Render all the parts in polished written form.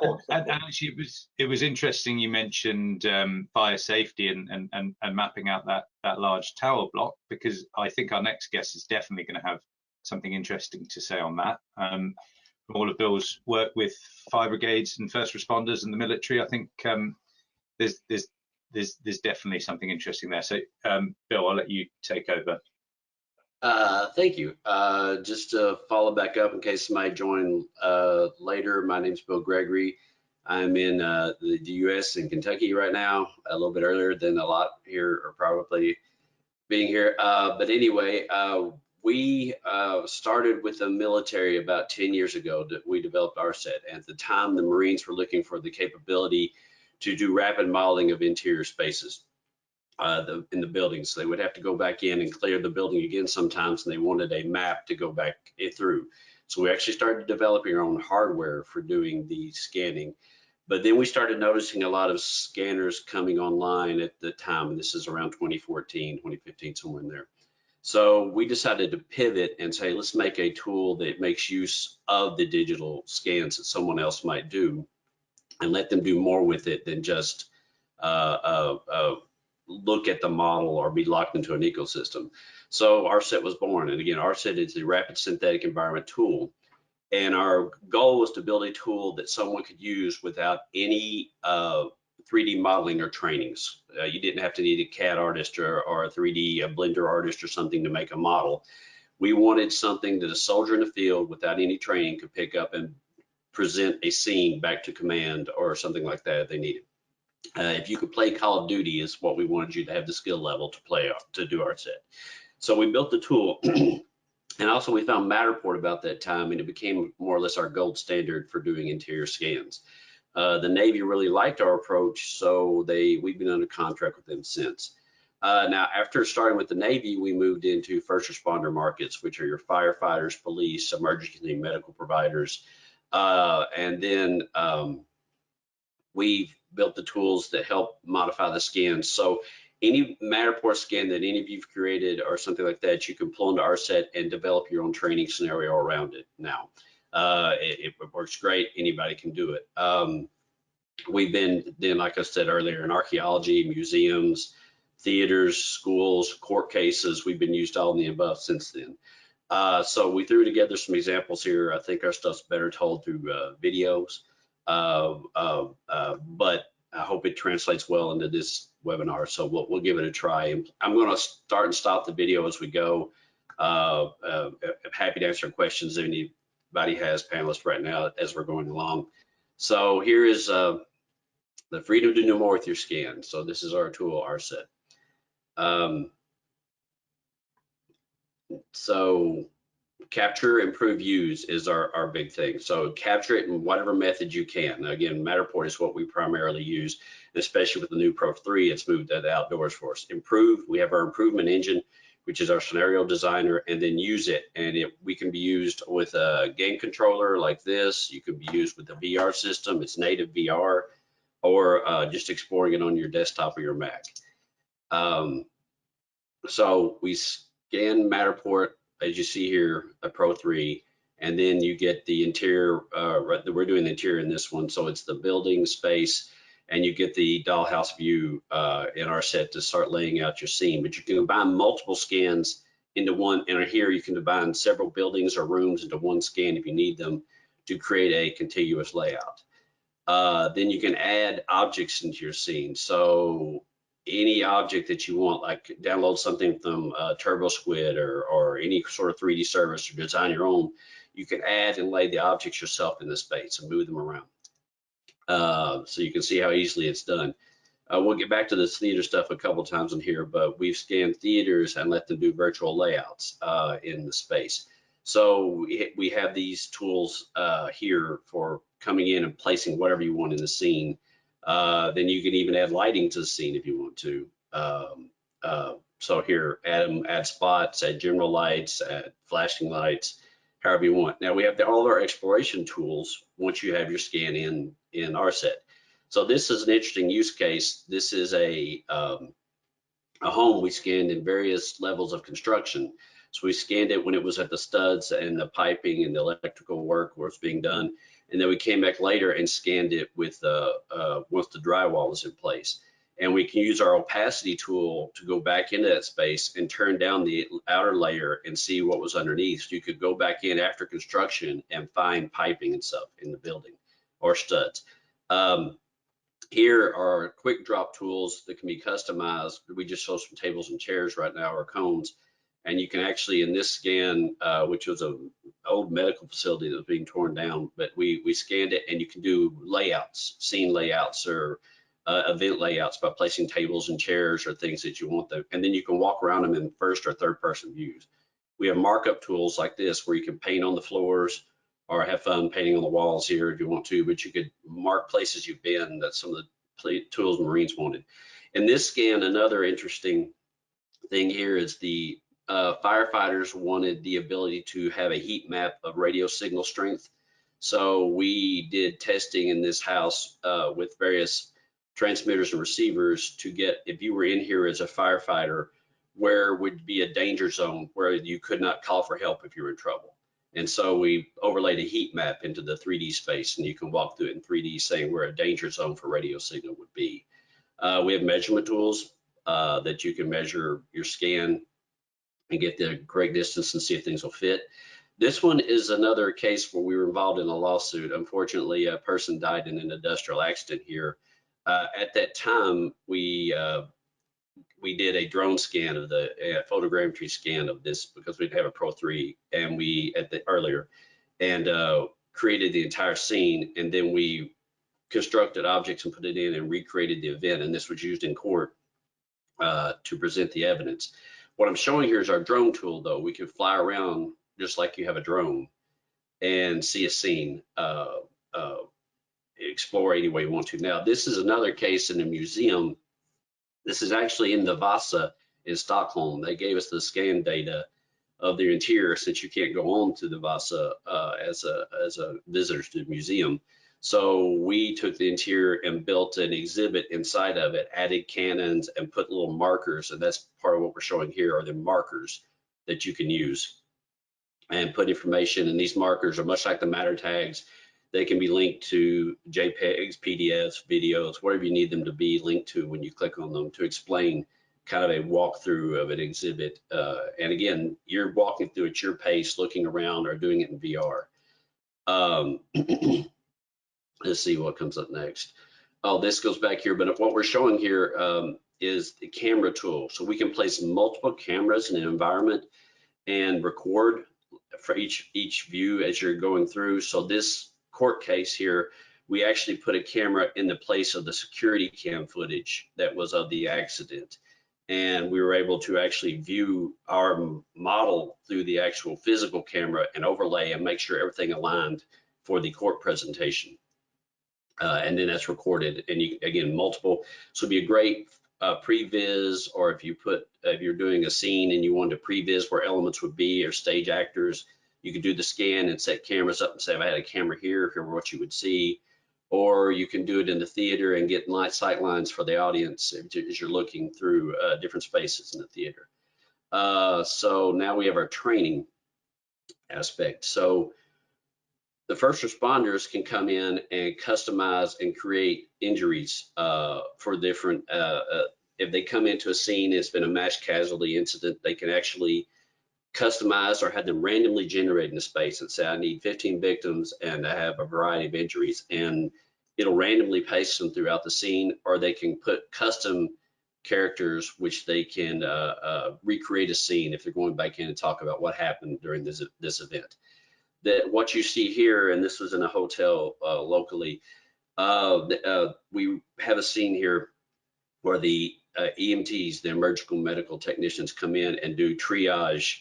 course. And actually, it was interesting you mentioned fire safety and mapping out that large tower block, because I think our next guest is definitely going to have something interesting to say on that. All of Bill's work with fire brigades and first responders and the military, I think there's definitely something interesting there. So, Bill, I'll let you take over. Thank you. Just to follow back up in case somebody joined later, my name's Bill Gregory. I'm in the U.S. in Kentucky right now, a little bit earlier than a lot here are probably being here. But anyway, we started with the military about 10 years ago that we developed RSET. At the time, the Marines were looking for the capability to do rapid modeling of interior spaces. In the buildings. They would have to go back in and clear the building again sometimes, and they wanted a map to go back through. So we actually started developing our own hardware for doing the scanning. But then we started noticing a lot of scanners coming online at the time, and this is around 2014, 2015, somewhere in there. So we decided to pivot and say, let's make a tool that makes use of the digital scans that someone else might do and let them do more with it than just look at the model or be locked into an ecosystem. So RSET was born. And again, RSET is the Rapid Synthetic Environment Tool. And our goal was to build a tool that someone could use without any 3D modeling or trainings. You didn't have to need a CAD artist or a 3D Blender artist or something to make a model. We wanted something that a soldier in the field without any training could pick up and present a scene back to command or something like that if they needed. If you could play Call of Duty is what we wanted you to have the skill level to play to do RSET. So we built the tool, and also we found Matterport about that time, and it became more or less our gold standard for doing interior scans. The Navy really liked our approach, so we've been under contract with them since. Now, after starting with the Navy, we moved into first responder markets, which are your firefighters, police, emergency medical providers, and then we've built the tools that help modify the scans. So any Matterport scan that any of you've created or something like that, you can pull into RSET and develop your own training scenario around it now. It works great. Anybody can do it. We've been, then, like I said earlier, in archaeology, museums, theaters, schools, court cases. We've been used all in the above since then. So we threw together some examples here. I think our stuff's better told through videos. But I hope it translates well into this webinar, so we'll give it a try. I'm going to start and stop the video as we go. I'm happy to answer questions if anybody has, panelists, right now as we're going along. So here is the freedom to do more with your scan. So this is our tool, RSET. So capture, improve, use is our big thing. So capture it in whatever method you can. Now, again, Matterport is what we primarily use, especially with the new Pro 3, it's moved that outdoors for us. Improve, we have our improvement engine, which is our scenario designer, and then use it. And we can be used with a game controller like this. You can be used with a VR system, it's native VR, or just exploring it on your desktop or your Mac. So we scan Matterport, as you see here, a Pro 3, and then you get the interior, we're doing the interior in this one, so it's the building space, and you get the dollhouse view in RSET to start laying out your scene. But you can combine multiple scans into one, and here you can combine several buildings or rooms into one scan if you need them to create a contiguous layout. Then you can add objects into your scene. So any object that you want, like download something from TurboSquid or any sort of 3D service or design your own, you can add and lay the objects yourself in the space and move them around. So you can see how easily it's done. We'll get back to this theater stuff a couple times in here, but we've scanned theaters and let them do virtual layouts in the space. So we have these tools here for coming in and placing whatever you want in the scene. Then you can even add lighting to the scene if you want to. So here, add spots, add general lights, add flashing lights, however you want. Now we have all our exploration tools once you have your scan in RSET. So this is an interesting use case. This is a home we scanned in various levels of construction. So we scanned it when it was at the studs and the piping and the electrical work was being done. And then we came back later and scanned it with once the drywall is in place. And we can use our opacity tool to go back into that space and turn down the outer layer and see what was underneath. So you could go back in after construction and find piping and stuff in the building or studs. Here are quick drop tools that can be customized. We just show some tables and chairs right now, or cones. And you can actually, in this scan, which was an old medical facility that was being torn down, but we scanned it, and you can do layouts, scene layouts, or event layouts by placing tables and chairs or things that you want them. And then you can walk around them in first or third person views. We have markup tools like this where you can paint on the floors or have fun painting on the walls here if you want to, but you could mark places you've been. That's some of the tools Marines wanted. In this scan, another interesting thing here is the firefighters wanted the ability to have a heat map of radio signal strength. So we did testing in this house with various transmitters and receivers to get, if you were in here as a firefighter, where would be a danger zone where you could not call for help if you were in trouble. And so we overlaid a heat map into the 3D space, and you can walk through it in 3D saying where a danger zone for radio signal would be. We have measurement tools that you can measure your scan and get the correct distance and see if things will fit. This one is another case where we were involved in a lawsuit. Unfortunately, a person died in an industrial accident here. At that time, we did a drone scan of the photogrammetry scan of this because we didn't have a Pro 3, and we earlier, and created the entire scene, and then we constructed objects and put it in and recreated the event, and this was used in court to present the evidence. What I'm showing here is our drone tool, though. We can fly around just like you have a drone and see a scene, explore any way you want to. Now, this is another case in a museum. This is actually in the Vasa in Stockholm. They gave us the scan data of their interior since you can't go on to the Vasa as a visitor to the museum. So we took the interior and built an exhibit inside of it, added cannons and put little markers. And that's part of what we're showing here are the markers that you can use and put information. And these markers are much like the matter tags. They can be linked to JPEGs, PDFs, videos, whatever you need them to be linked to when you click on them to explain kind of a walkthrough of an exhibit. And again, you're walking through at your pace, looking around or doing it in VR. Let's see what comes up next. Oh, this goes back here, but what we're showing here is the camera tool. So we can place multiple cameras in an environment and record for each view as you're going through. So this court case here, we actually put a camera in the place of the security cam footage that was of the accident. And we were able to actually view our model through the actual physical camera and overlay and make sure everything aligned for the court presentation. And then that's recorded, and you, again, multiple. So it'd be a great pre-viz, or if you're doing a scene and you wanted to pre-viz where elements would be or stage actors, you could do the scan and set cameras up and say, if I had a camera here, here what you would see. Or you can do it in the theater and get sight lines for the audience as you're looking through different spaces in the theater. So now we have our training aspect. So the first responders can come in and customize and create injuries for different, if they come into a scene, it's been a mass casualty incident, they can actually customize or have them randomly generated in the space and say, I need 15 victims and I have a variety of injuries, and it'll randomly paste them throughout the scene, or they can put custom characters which they can recreate a scene if they're going back in and talk about what happened during this event. That what you see here, and this was in a hotel locally, we have a scene here where the EMTs, the emergency medical technicians, come in and do triage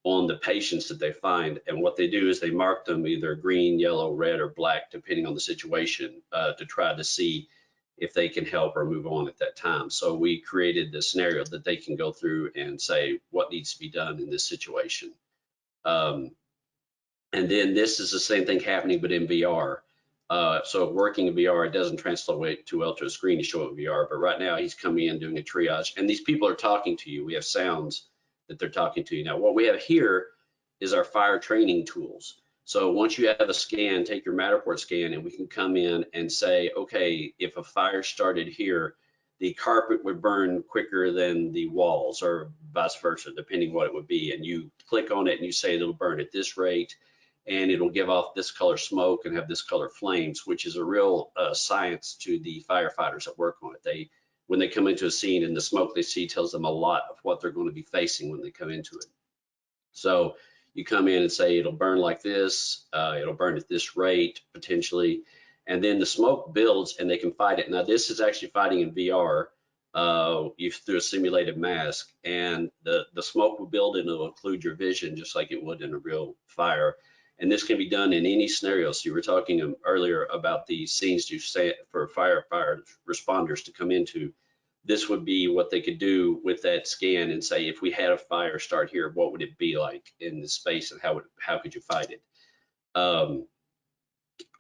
on the patients that they find. And what they do is they mark them either green, yellow, red, or black, depending on the situation, to try to see if they can help or move on at that time. So we created the scenario that they can go through and say what needs to be done in this situation. And then this is the same thing happening, but in VR. So working in VR, it doesn't translate too well to a screen to show it in VR, but right now he's coming in doing a triage, and these people are talking to you. We have sounds that they're talking to you. Now, what we have here is our fire training tools. So once you have a scan, take your Matterport scan, and we can come in and say, okay, if a fire started here, the carpet would burn quicker than the walls, or vice versa, depending what it would be. And you click on it and you say it'll burn at this rate, and it'll give off this color smoke and have this color flames, which is a real science to the firefighters that work on it. When they come into a scene, and the smoke they see tells them a lot of what they're going to be facing when they come into it. So you come in and say it'll burn like this, it'll burn at this rate potentially, and then the smoke builds and they can fight it. Now this is actually fighting in VR, through a simulated mask, and the smoke will build and it'll occlude your vision just like it would in a real fire. And this can be done in any scenario. So you were talking earlier about the scenes you say for fire responders to come into. This would be what they could do with that scan and say, if we had a fire start here, what would it be like in this space, and how could you fight it?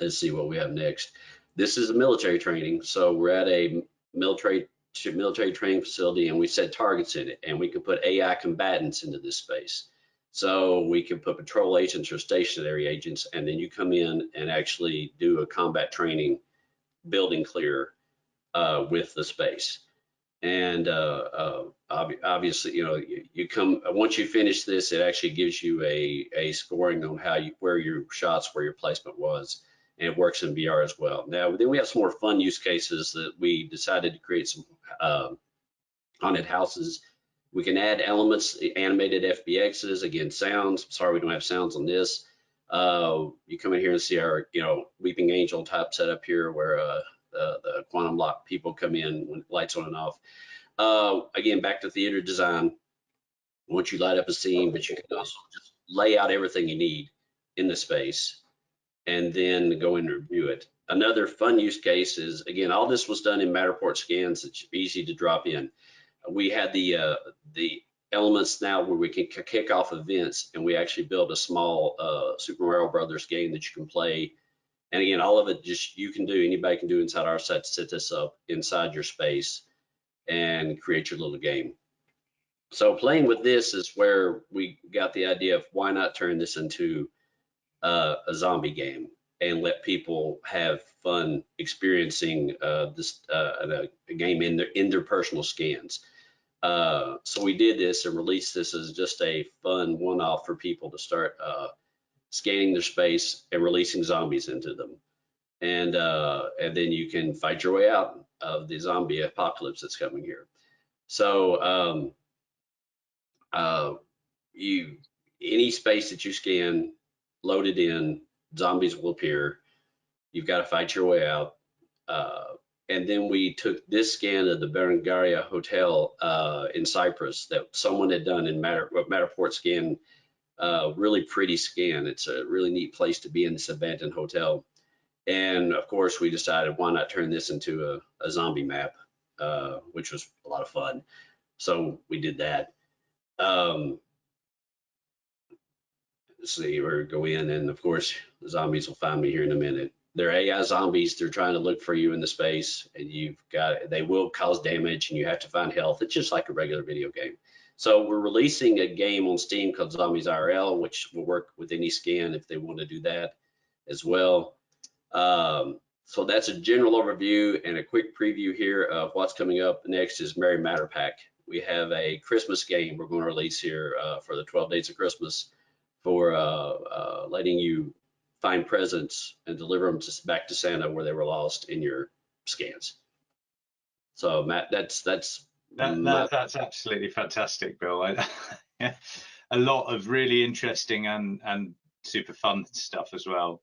Let's see what we have next. This is a military training. So we're at a military training facility, and we set targets in it, and we can put AI combatants into this space. So we can put patrol agents or stationary agents, and then you come in and actually do a combat training, building clear with the space. And obviously, you come, once you finish this, it actually gives you a scoring on where your shots, where your placement was, and it works in VR as well. Now, then we have some more fun use cases that we decided to create some haunted houses. We can add elements, animated FBXs, again, sounds. Sorry, we don't have sounds on this. You come in here and see our, Weeping Angel type setup here, where the quantum lock people come in when lights on and off. Again, back to theater design. Once you light up a scene, but you can also just lay out everything you need in the space and then go in and review it. Another fun use case is, again, all this was done in Matterport scans. It's easy to drop in. We had the elements now where we can kick off events, and we actually built a small Super Mario Brothers game that you can play. And again, all of it just anybody can do inside our site to set this up inside your space and create your little game. So playing with this is where we got the idea of why not turn this into a zombie game and let people have fun experiencing this a game in their personal scans. So we did this and released this as just a fun one-off for people to start scanning their space and releasing zombies into them. And then you can fight your way out of the zombie apocalypse that's coming here. So any space that you scan, load it in, zombies will appear. You've got to fight your way out. And then we took this scan of the Berengaria Hotel in Cyprus that someone had done in Matterport scan. Really pretty scan. It's a really neat place to be in this abandoned hotel. And of course, we decided why not turn this into a zombie map, which was a lot of fun. So we did that. Let's see, we're go in, and of course, the zombies will find me here in a minute. They're AI zombies. They're trying to look for you in the space, and they will cause damage, and you have to find health. It's just like a regular video game. So we're releasing a game on Steam called Zombies IRL, which will work with any scan if they want to do that as well. So that's a general overview and a quick preview here of what's coming up. Next is Merry Matter Pack. We have a Christmas game we're going to release here for the 12 days of Christmas for letting you find presents and deliver them back to Santa where they were lost in your scans. So Matt, that's absolutely fantastic, Bill. A lot of really interesting and super fun stuff as well.